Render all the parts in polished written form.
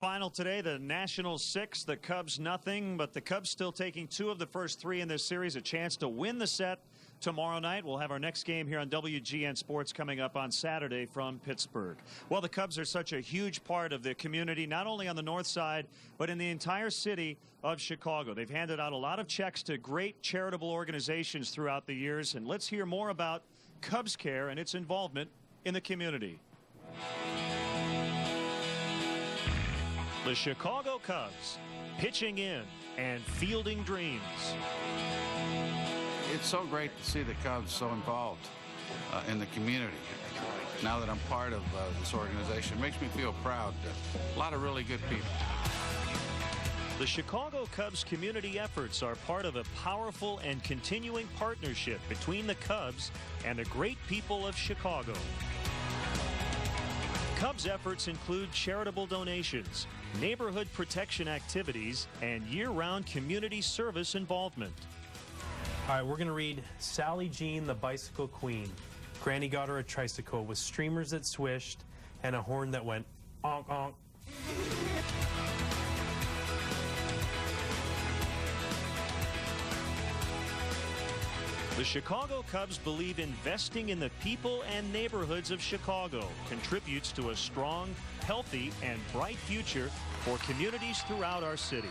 Final today, the Nationals 6, the Cubs nothing, but the Cubs still taking 2 of the first 3 in this series, a chance to win the set tomorrow night. We'll have our next game here on WGN Sports coming up on Saturday from Pittsburgh. Well, the Cubs are such a huge part of the community, not only on the north side, but in the entire city of Chicago. They've handed out a lot of checks to great charitable organizations throughout the years, and let's hear more about Cubs Care and its involvement in the community. The Chicago Cubs pitching in and fielding dreams. It's so great to see the Cubs so involved in the community. Now that I'm part of this organization, it makes me feel proud. A lot of really good people. The Chicago Cubs community efforts are part of a powerful and continuing partnership between the Cubs and the great people of Chicago. Cubs efforts include charitable donations, neighborhood protection activities, and year-round community service involvement. All right, we're going to read Sally Jean, the Bicycle Queen. Granny got her a tricycle with streamers that swished and a horn that went onk onk. The Chicago Cubs believe investing in the people and neighborhoods of Chicago contributes to a strong, healthy, and bright future for communities throughout our city.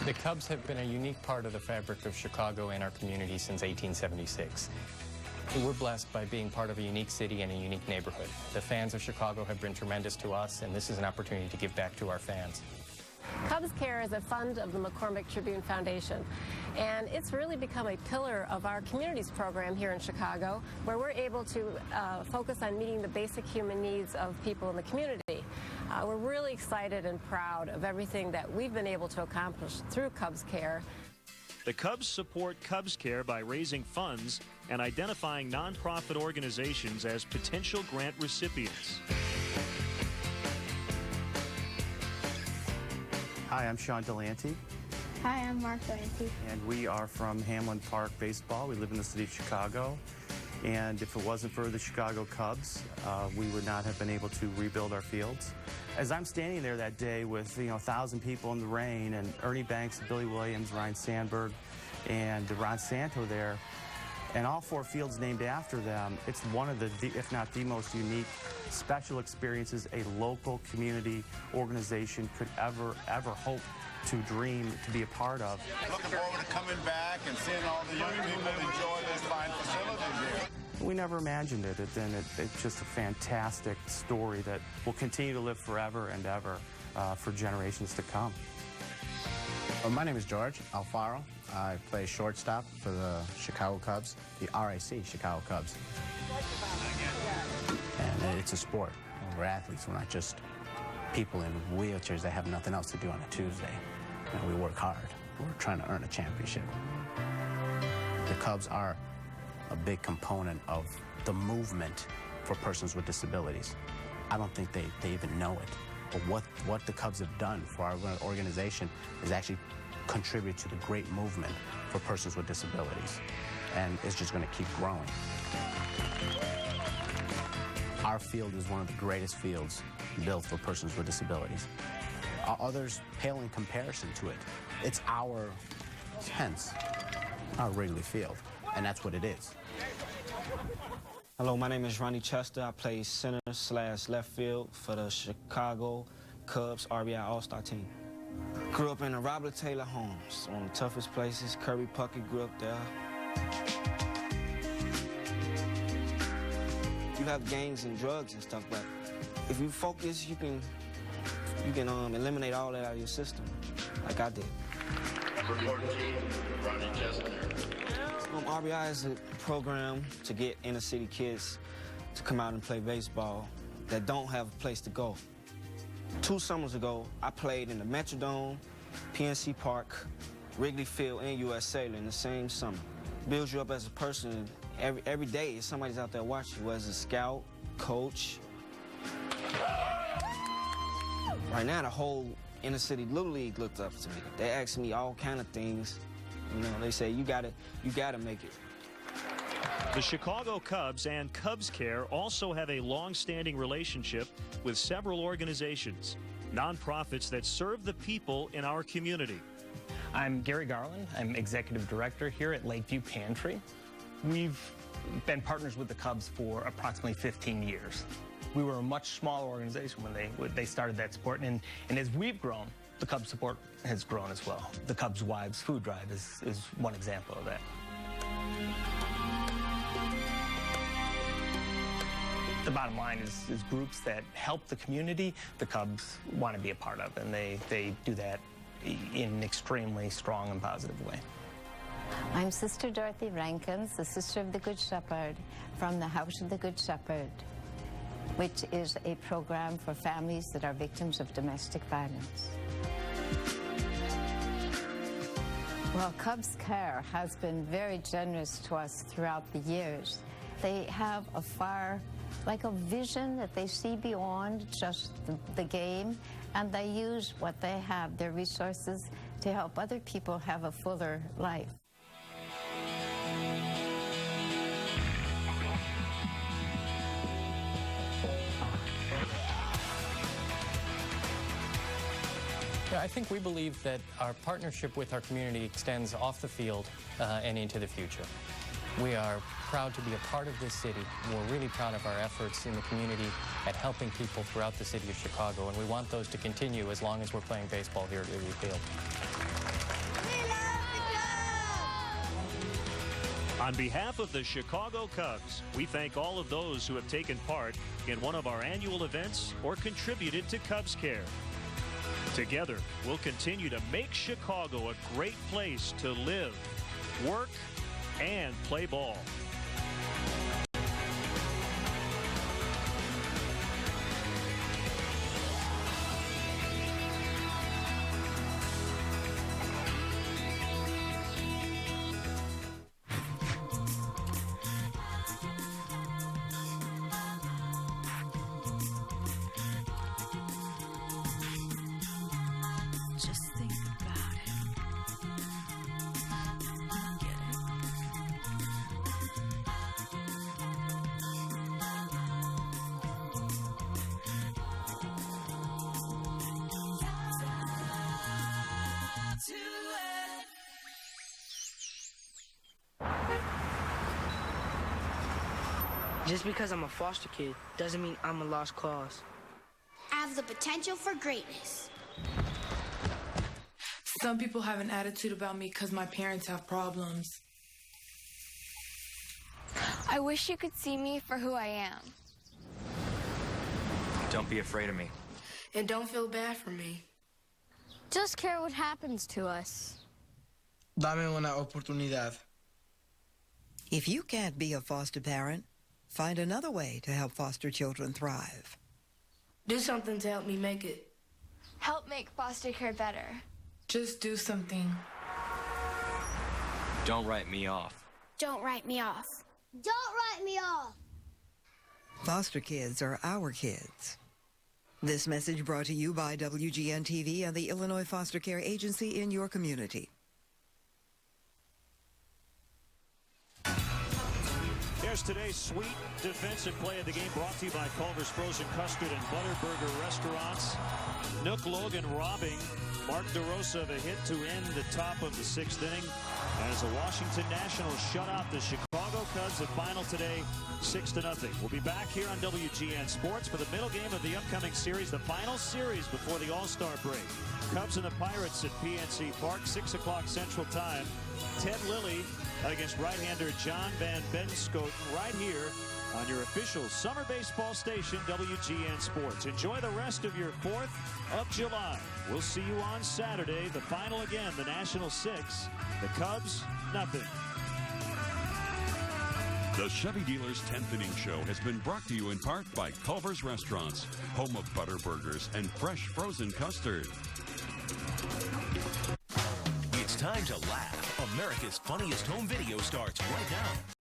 The Cubs have been a unique part of the fabric of Chicago and our community since 1876. We're blessed by being part of a unique city and a unique neighborhood. The fans of Chicago have been tremendous to us, and this is an opportunity to give back to our fans. Cubs Care is a fund of the McCormick Tribune Foundation, and it's really become a pillar of our communities program here in Chicago, where we're able to focus on meeting the basic human needs of people in the community. We're really excited and proud of everything that we've been able to accomplish through Cubs Care. The Cubs support Cubs Care by raising funds and identifying nonprofit organizations as potential grant recipients. Hi, I'm Sean Delanty. Hi, I'm Mark Delanty. And we are from Hamlin Park Baseball. We live in the city of Chicago. And if it wasn't for the Chicago Cubs, we would not have been able to rebuild our fields. As I'm standing there that day with 1,000 people in the rain, and Ernie Banks, Billy Williams, Ryan Sandberg, and Ron Santo there, and all 4 fields named after them, it's one of the, if not the most unique, special experiences a local community organization could ever hope to dream to be a part of. Looking forward to coming back and seeing all the young people enjoy this fine facility here. We never imagined it, and it's just a fantastic story that will continue to live forever and ever for generations to come. My name is George Alfaro. I play shortstop for the Chicago Cubs, the RIC Chicago Cubs. And it's a sport. We're athletes. We're not just people in wheelchairs that have nothing else to do on a Tuesday. And we work hard. We're trying to earn a championship. The Cubs are a big component of the movement for persons with disabilities. I don't think they even know it. But what the Cubs have done for our organization is actually contribute to the great movement for persons with disabilities. And it's just going to keep growing. Our field is one of the greatest fields built for persons with disabilities. Others pale in comparison to it. It's our Wrigley Field, and that's what it is. Hello, my name is Ronnie Chester. I play center/left field for the Chicago Cubs RBI All-Star team. Grew up in a Robert Taylor homes, one of the toughest places. Kirby Puckett grew up there. You have gangs and drugs and stuff, but if you focus, you can eliminate all that out of your system, like I did. Report team, Ronnie Chester. RBI is a program to get inner city kids to come out and play baseball that don't have a place to go. 2 summers ago, I played in the Metrodome, PNC Park, Wrigley Field, and U.S. Sailor in the same summer. Builds you up as a person. Every day, somebody's out there watching you as a scout, coach. Right now, the whole inner city Little League looked up to me. They asked me all kind of things. They say, you gotta make it. The Chicago Cubs and Cubs Care also have a long-standing relationship with several organizations. nonprofits that serve the people in our community. I'm Gary Garland. I'm Executive Director here at Lakeview Pantry. We've been partners with the Cubs for approximately 15 years. We were a much smaller organization when they started that support, and as we've grown, the Cubs support has grown as well. The Cubs Wives Food Drive is one example of that. The bottom line is groups that help the community, the Cubs want to be a part of, and they do that in an extremely strong and positive way. I'm Sister Dorothy Rankins, the Sister of the Good Shepherd from the House of the Good Shepherd, which is a program for families that are victims of domestic violence. Well, Cubs Care has been very generous to us throughout the years. They have a vision that they see beyond just the game, and they use what they have, their resources, to help other people have a fuller life. Yeah, I think we believe that our partnership with our community extends off the field and into the future. We are proud to be a part of this city. We're really proud of our efforts in the community at helping people throughout the city of Chicago, and we want those to continue as long as we're playing baseball here at Liberty Field. On behalf of the Chicago Cubs, we thank all of those who have taken part in one of our annual events or contributed to Cubs Care. Together, we'll continue to make Chicago a great place to live, work, and play ball. Just think about it. Get it? Just because I'm a foster kid doesn't mean I'm a lost cause. I have the potential for greatness. Some people have an attitude about me because my parents have problems. I wish you could see me for who I am. Don't be afraid of me. And don't feel bad for me. Just care what happens to us. Dame una oportunidad. If you can't be a foster parent, find another way to help foster children thrive. Do something to help me make it. Help make foster care better. Just do something. Don't write me off. Don't write me off. Don't write me off. Foster kids are our kids. This message brought to you by WGN TV and the Illinois Foster Care Agency in your community. Here's today's sweet defensive play of the game, brought to you by Culver's Frozen Custard and Butterburger Restaurants. Nook Logan robbing Mark DeRosa of a hit to end the top of the sixth inning as the Washington Nationals shut out the Chicago Cubs. The final today, 6-0. We'll be back here on WGN Sports for the middle game of the upcoming series, the final series before the All-Star break. Cubs and the Pirates at PNC Park, 6 o'clock Central Time. Ted Lilly against right-hander John Van Benscoten right here on your official summer baseball station, WGN Sports. Enjoy the rest of your 4th of July. We'll see you on Saturday. The final again, the Nationals 6, the Cubs nothing. The Chevy Dealer's 10th Inning Show has been brought to you in part by Culver's Restaurants, home of butter burgers and fresh frozen custard. It's time to laugh. America's Funniest Home Video starts right now.